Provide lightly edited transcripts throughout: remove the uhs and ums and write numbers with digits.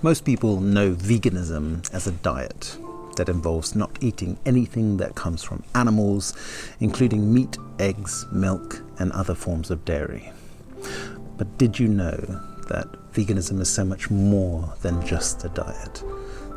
Most people know veganism as a diet that involves not eating anything that comes from animals, including meat, eggs, milk, and other forms of dairy. But did you know that veganism is so much more than just a diet?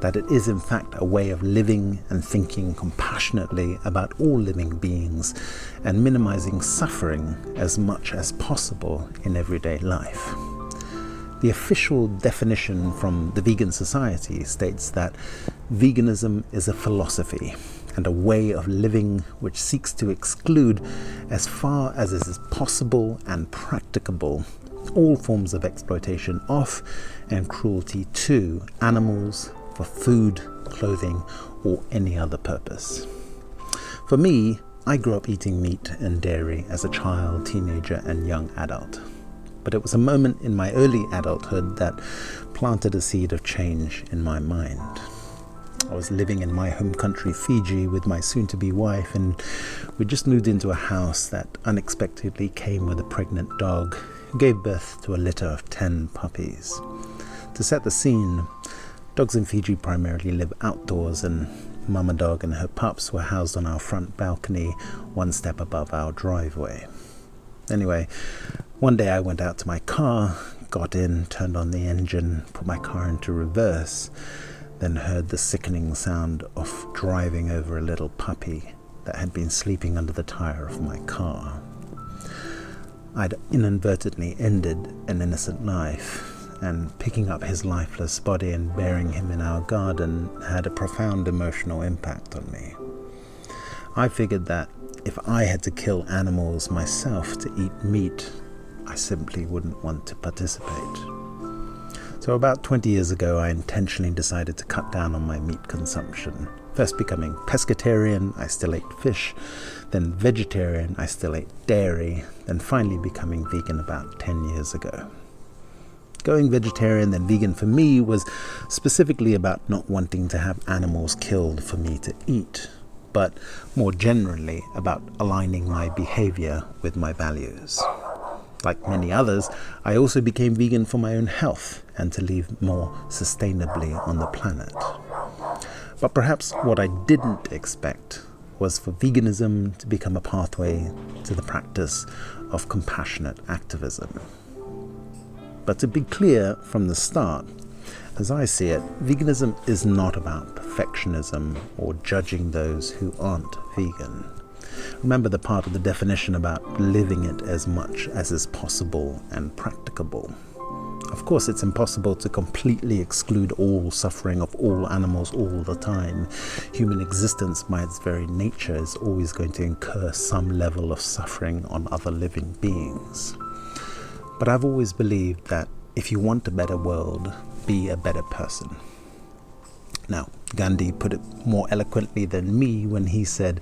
That it is in fact a way of living and thinking compassionately about all living beings and minimizing suffering as much as possible in everyday life. The official definition from the Vegan Society states that veganism is a philosophy and a way of living which seeks to exclude, as far as is possible and practicable, all forms of exploitation of and cruelty to animals for food, clothing, or any other purpose. For me, I grew up eating meat and dairy as a child, teenager, and young adult. But it was a moment in my early adulthood that planted a seed of change in my mind. I was living in my home country, Fiji, with my soon-to-be wife, and we just moved into a house that unexpectedly came with a pregnant dog who gave birth to a litter of 10 puppies. To set the scene, dogs in Fiji primarily live outdoors, and Mama Dog and her pups were housed on our front balcony, one step above our driveway. Anyway, one day I went out to my car, got in, turned on the engine, put my car into reverse, then heard the sickening sound of driving over a little puppy that had been sleeping under the tire of my car. I'd inadvertently ended an innocent life, and picking up his lifeless body and burying him in our garden had a profound emotional impact on me. I figured that if I had to kill animals myself to eat meat, I simply wouldn't want to participate. So about 20 years ago, I intentionally decided to cut down on my meat consumption. First becoming pescatarian, I still ate fish. Then vegetarian, I still ate dairy. Then finally becoming vegan about 10 years ago. Going vegetarian then vegan for me was specifically about not wanting to have animals killed for me to eat, but more generally about aligning my behavior with my values. Like many others, I also became vegan for my own health and to live more sustainably on the planet. But perhaps what I didn't expect was for veganism to become a pathway to the practice of compassionate activism. But to be clear from the start, as I see it, veganism is not about perfectionism or judging those who aren't vegan. Remember the part of the definition about living it as much as is possible and practicable. Of course, it's impossible to completely exclude all suffering of all animals all the time. Human existence, by its very nature, is always going to incur some level of suffering on other living beings. But I've always believed that if you want a better world, be a better person. Now, Gandhi put it more eloquently than me when he said,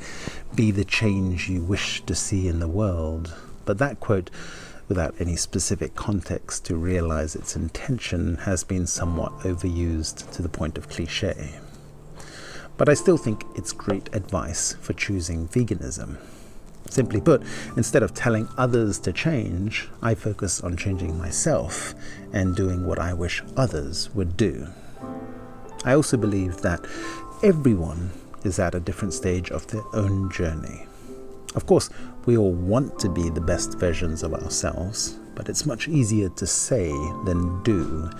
"Be the change you wish to see in the world." But that quote, without any specific context to realize its intention, has been somewhat overused to the point of cliché. But I still think it's great advice for choosing veganism. Simply put, instead of telling others to change, I focus on changing myself and doing what I wish others would do. I also believe that everyone is at a different stage of their own journey. Of course, we all want to be the best versions of ourselves, but it's much easier to say than do,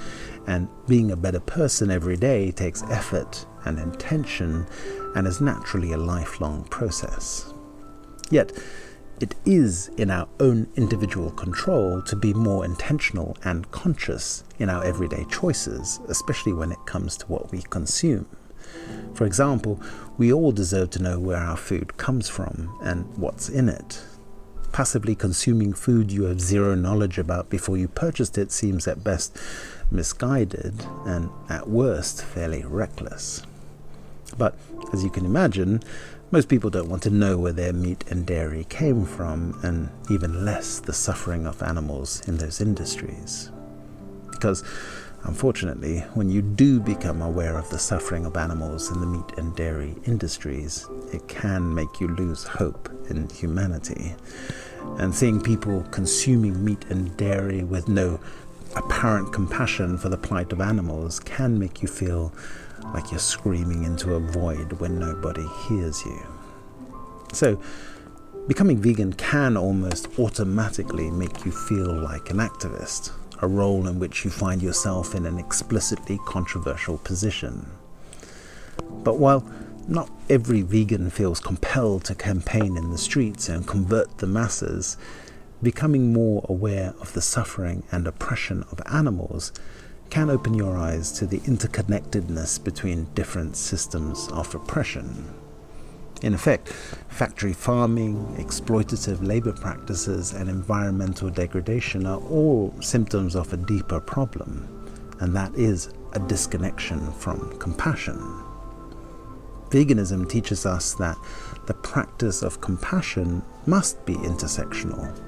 and being a better person every day takes effort and intention and is naturally a lifelong process. Yet, it is in our own individual control to be more intentional and conscious in our everyday choices, especially when it comes to what we consume. For example, we all deserve to know where our food comes from and what's in it. Passively consuming food you have zero knowledge about before you purchased it seems at best misguided and at worst fairly reckless. But as you can imagine, most people don't want to know where their meat and dairy came from, and even less the suffering of animals in those industries. Because, unfortunately, when you do become aware of the suffering of animals in the meat and dairy industries, it can make you lose hope in humanity. And seeing people consuming meat and dairy with no apparent compassion for the plight of animals can make you feel like you're screaming into a void when nobody hears you. So, becoming vegan can almost automatically make you feel like an activist, a role in which you find yourself in an explicitly controversial position. But while not every vegan feels compelled to campaign in the streets and convert the masses, becoming more aware of the suffering and oppression of animals can open your eyes to the interconnectedness between different systems of oppression. In effect, factory farming, exploitative labor practices, and environmental degradation are all symptoms of a deeper problem, and that is a disconnection from compassion. Veganism teaches us that the practice of compassion must be intersectional.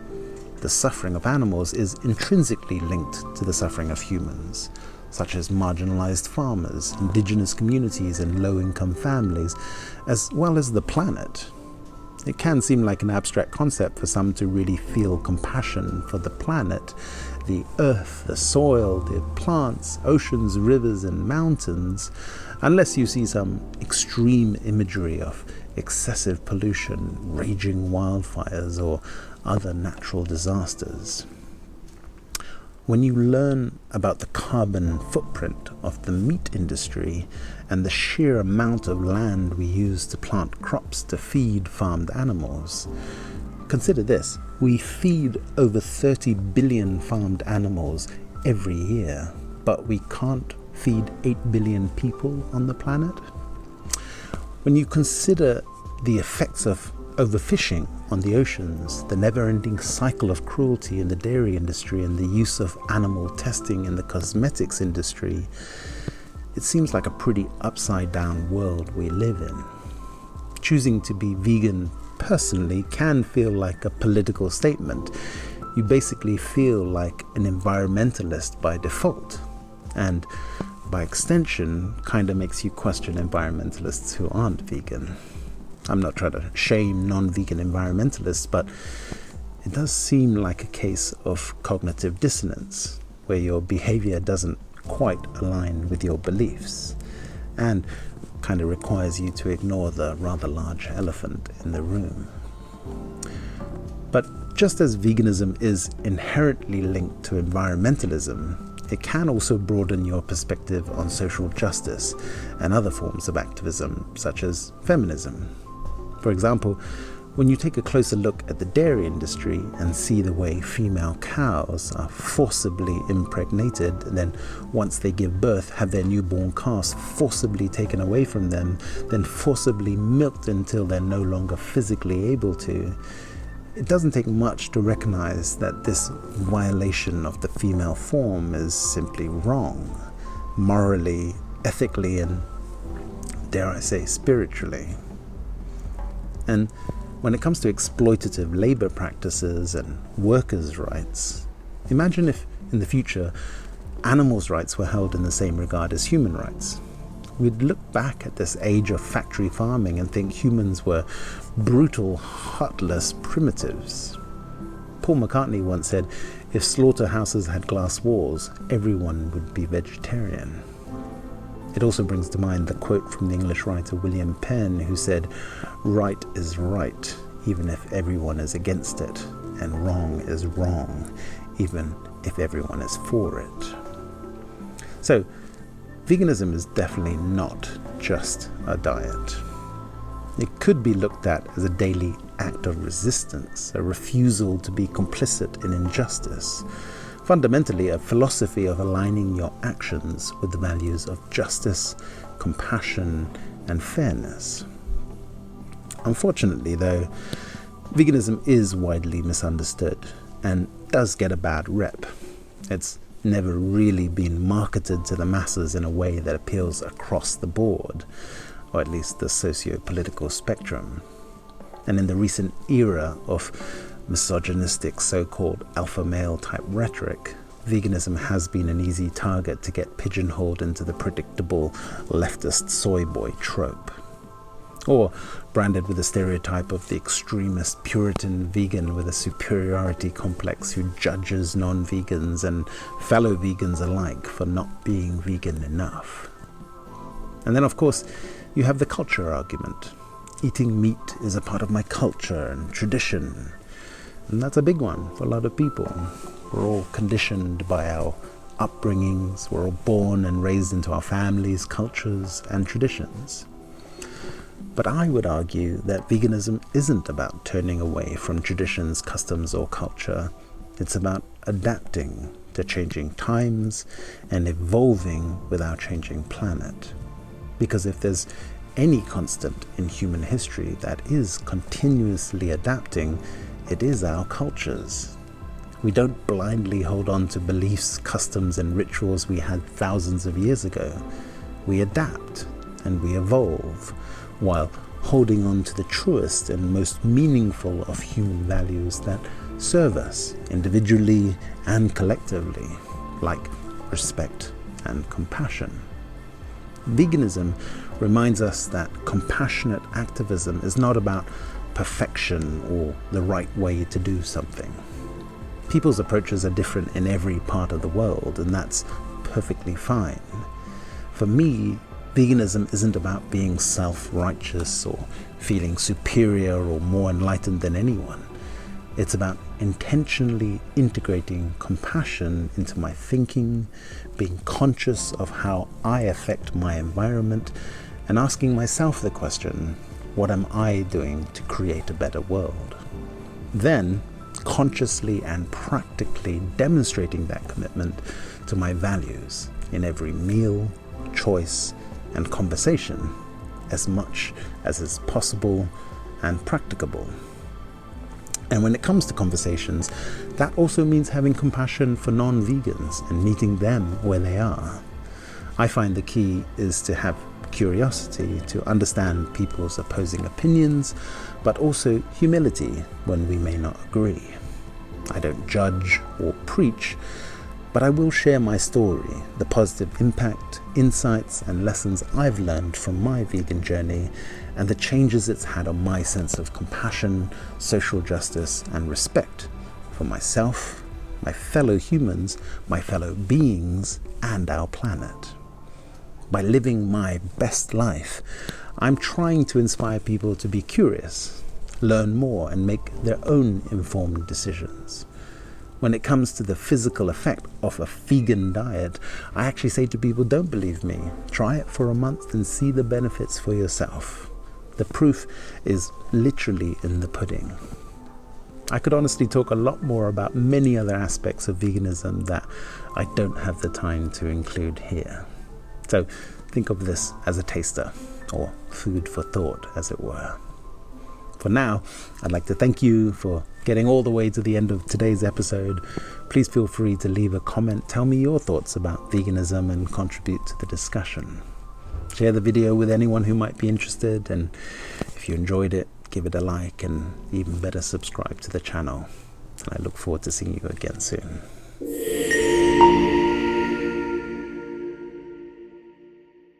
The suffering of animals is intrinsically linked to the suffering of humans, such as marginalized farmers, indigenous communities, and low-income families, as well as the planet. It can seem like an abstract concept for some to really feel compassion for the planet, the earth, the soil, the plants, oceans, rivers, and mountains, unless you see some extreme imagery of excessive pollution, raging wildfires, or other natural disasters. When you learn about the carbon footprint of the meat industry and the sheer amount of land we use to plant crops to feed farmed animals, consider this: we feed over 30 billion farmed animals every year, but we can't feed 8 billion people on the planet. When you consider the effects of overfishing on the oceans, the never-ending cycle of cruelty in the dairy industry, and the use of animal testing in the cosmetics industry, it seems like a pretty upside-down world we live in. Choosing to be vegan personally can feel like a political statement. You basically feel like an environmentalist by default, and by extension, kind of makes you question environmentalists who aren't vegan. I'm not trying to shame non-vegan environmentalists, but it does seem like a case of cognitive dissonance, where your behavior doesn't quite align with your beliefs, and kind of requires you to ignore the rather large elephant in the room. But just as veganism is inherently linked to environmentalism, it can also broaden your perspective on social justice and other forms of activism, such as feminism. For example, when you take a closer look at the dairy industry and see the way female cows are forcibly impregnated, and then once they give birth have their newborn calves forcibly taken away from them, then forcibly milked until they're no longer physically able to, it doesn't take much to recognize that this violation of the female form is simply wrong, morally, ethically, and dare I say, spiritually. And when it comes to exploitative labor practices and workers' rights, imagine if in the future animals' rights were held in the same regard as human rights. We'd look back at this age of factory farming and think humans were brutal, heartless primitives. Paul McCartney once said, if slaughterhouses had glass walls, everyone would be vegetarian. It also brings to mind the quote from the English writer William Penn, who said, "Right is right, even if everyone is against it, and wrong is wrong, even if everyone is for it." So, veganism is definitely not just a diet. It could be looked at as a daily act of resistance, a refusal to be complicit in injustice. Fundamentally, a philosophy of aligning your actions with the values of justice, compassion, and fairness. Unfortunately, though, veganism is widely misunderstood and does get a bad rep. It's never really been marketed to the masses in a way that appeals across the board, or at least the socio-political spectrum. And in the recent era of misogynistic so-called alpha male type rhetoric, veganism has been an easy target to get pigeonholed into the predictable leftist soy boy trope. or branded with the stereotype of the extremist Puritan vegan with a superiority complex who judges non-vegans and fellow vegans alike for not being vegan enough. And then, of course, you have the culture argument. Eating meat is a part of my culture and tradition. And that's a big one for a lot of people. We're all conditioned by our upbringings. We're all born and raised into our families, cultures, and traditions. But I would argue that veganism isn't about turning away from traditions, customs, or culture. It's about adapting to changing times and evolving with our changing planet. Because if there's any constant in human history that is continuously adapting, it is our cultures. We don't blindly hold on to beliefs, customs, and rituals we had thousands of years ago. We adapt and we evolve while holding on to the truest and most meaningful of human values that serve us individually and collectively, like respect and compassion. Veganism reminds us that compassionate activism is not about perfection or the right way to do something. People's approaches are different in every part of the world, and that's perfectly fine. For me, veganism isn't about being self-righteous or feeling superior or more enlightened than anyone. It's about intentionally integrating compassion into my thinking, being conscious of how I affect my environment, and asking myself the question, what am I doing to create a better world? Then, consciously and practically demonstrating that commitment to my values in every meal, choice, and conversation, as much as is possible and practicable. And when it comes to conversations, that also means having compassion for non-vegans and meeting them where they are. I find the key is to have curiosity to understand people's opposing opinions, but also humility when we may not agree. I don't judge or preach, but I will share my story, the positive impact, insights, and lessons I've learned from my vegan journey, and the changes it's had on my sense of compassion, social justice, and respect for myself, my fellow humans, my fellow beings, and our planet. By living my best life, I'm trying to inspire people to be curious, learn more, and make their own informed decisions. When it comes to the physical effect of a vegan diet, I actually say to people, don't believe me. Try it for a month and see the benefits for yourself. The proof is literally in the pudding. I could honestly talk a lot more about many other aspects of veganism that I don't have the time to include here. So think of this as a taster, or food for thought, as it were. For now, I'd like to thank you for getting all the way to the end of today's episode. Please feel free to leave a comment. Tell me your thoughts about veganism and contribute to the discussion. Share the video with anyone who might be interested, and if you enjoyed it, give it a like, and even better, subscribe to the channel. And I look forward to seeing you again soon.